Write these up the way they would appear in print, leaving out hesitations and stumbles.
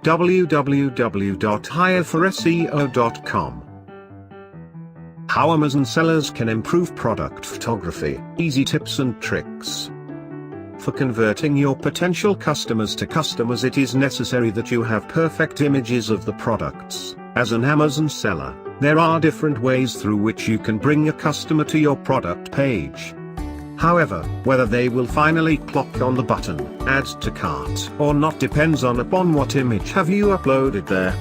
www.hireforseo.com. How Amazon sellers can improve product photography. Easy tips and tricks. For converting your potential customers to customers, it is necessary that you have perfect images of the products. As an Amazon seller, there are different ways through which you can bring a customer to your product page. However, whether they will finally click on the button, add to cart, or not depends upon what image have you uploaded there.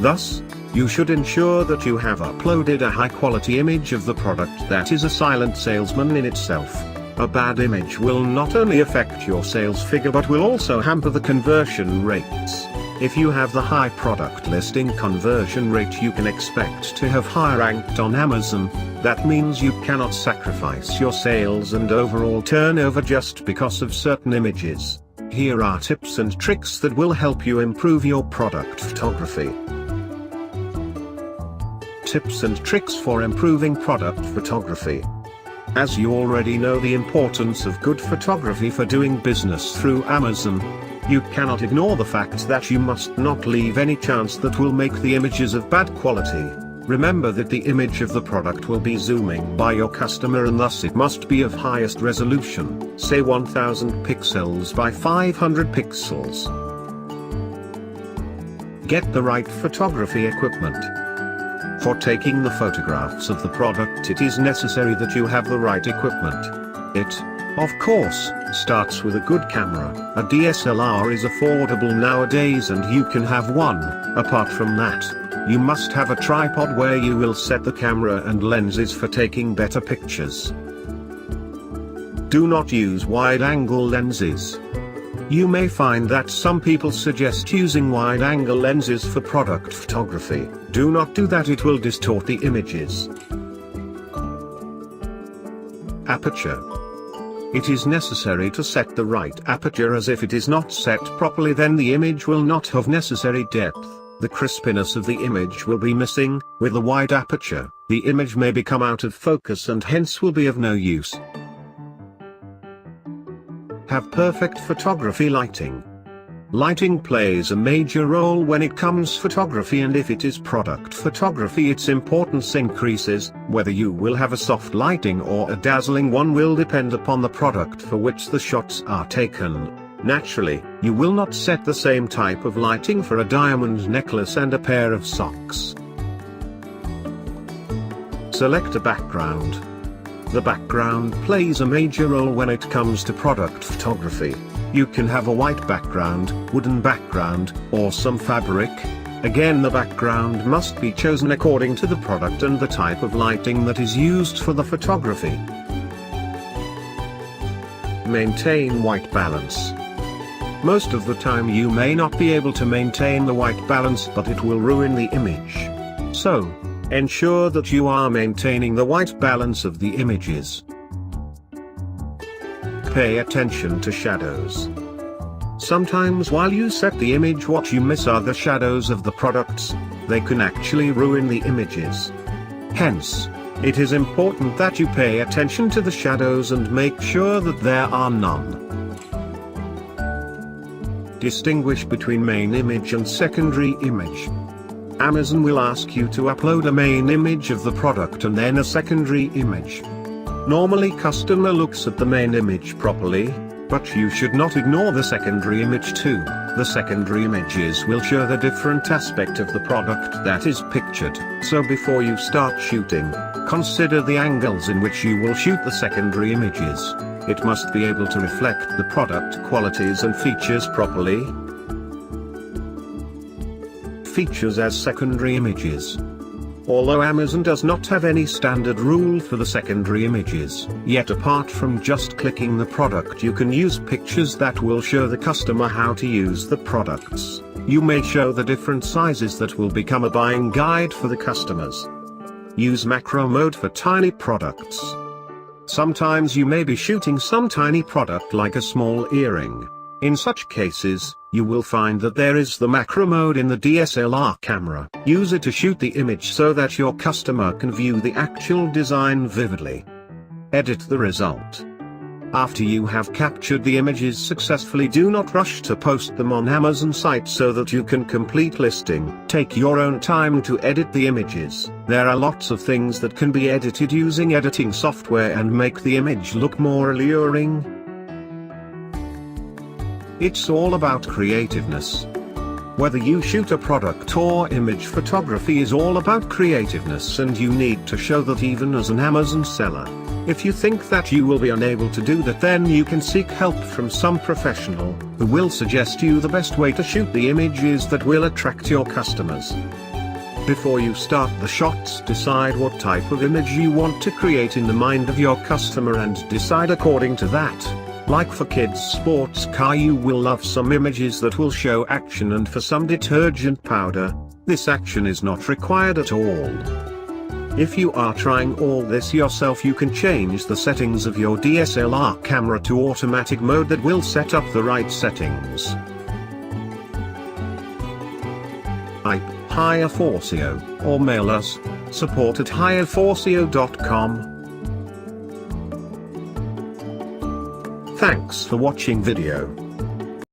Thus, you should ensure that you have uploaded a high-quality image of the product that is a silent salesman in itself. A bad image will not only affect your sales figure but will also hamper the conversion rates. If you have the high product listing conversion rate you can expect to have higher ranked on Amazon, that means you cannot sacrifice your sales and overall turnover just because of certain images. Here are tips and tricks that will help you improve your product photography. Tips and tricks for improving product photography. As you already know the importance of good photography for doing business through Amazon, you cannot ignore the fact that you must not leave any chance that will make the images of bad quality. Remember that the image of the product will be zooming by your customer and thus it must be of highest resolution, say 1000 pixels by 500 pixels. Get the right photography equipment. For taking the photographs of the product it is necessary that you have the right equipment. It, of course, starts with a good camera. A DSLR is affordable nowadays and you can have one. Apart from that, you must have a tripod where you will set the camera and lenses for taking better pictures. Do not use wide-angle lenses. You may find that some people suggest using wide-angle lenses for product photography. Do not do that, it will distort the images. Aperture. It is necessary to set the right aperture, as if it is not set properly then the image will not have necessary depth. The crispiness of the image will be missing. With a wide aperture, the image may become out of focus and hence will be of no use. Have perfect photography lighting. Lighting plays a major role when it comes to photography, and if it is product photography its importance increases. Whether you will have a soft lighting or a dazzling one will depend upon the product for which the shots are taken. Naturally, you will not set the same type of lighting for a diamond necklace and a pair of socks. Select a background. The background plays a major role when it comes to product photography. You can have a white background, wooden background, or some fabric. Again, the background must be chosen according to the product and the type of lighting that is used for the photography. Maintain white balance. Most of the time you may not be able to maintain the white balance, but it will ruin the image. So, ensure that you are maintaining the white balance of the images. Pay attention to shadows. Sometimes while you set the image what you miss are the shadows of the products. They can actually ruin the images. Hence, it is important that you pay attention to the shadows and make sure that there are none. Distinguish between main image and secondary image. Amazon will ask you to upload a main image of the product and then a secondary image. Normally customer looks at the main image properly, but you should not ignore the secondary image too. The secondary images will show the different aspect of the product that is pictured. So before you start shooting, consider the angles in which you will shoot the secondary images. It must be able to reflect the product qualities and features properly. Features as secondary images. Although Amazon does not have any standard rule for the secondary images, yet apart from just clicking the product you can use pictures that will show the customer how to use the products. You may show the different sizes that will become a buying guide for the customers. Use macro mode for tiny products. Sometimes you may be shooting some tiny product like a small earring. In such cases, you will find that there is the macro mode in the DSLR camera. Use it to shoot the image so that your customer can view the actual design vividly. Edit the result. After you have captured the images successfully, do not rush to post them on Amazon site so that you can complete listing. Take your own time to edit the images. There are lots of things that can be edited using editing software and make the image look more alluring. It's all about creativeness. Whether you shoot a product or image, photography is all about creativeness, and you need to show that even as an Amazon seller. If you think that you will be unable to do that, then you can seek help from some professional, who will suggest you the best way to shoot the images that will attract your customers. Before you start the shots, decide what type of image you want to create in the mind of your customer and decide according to that. Like for kids' sports car, you will love some images that will show action, and for some detergent powder, this action is not required at all. If you are trying all this yourself, you can change the settings of your DSLR camera to automatic mode that will set up the right settings. Hire Forcio, or mail us, support@hireforcio.com. Thanks for watching video.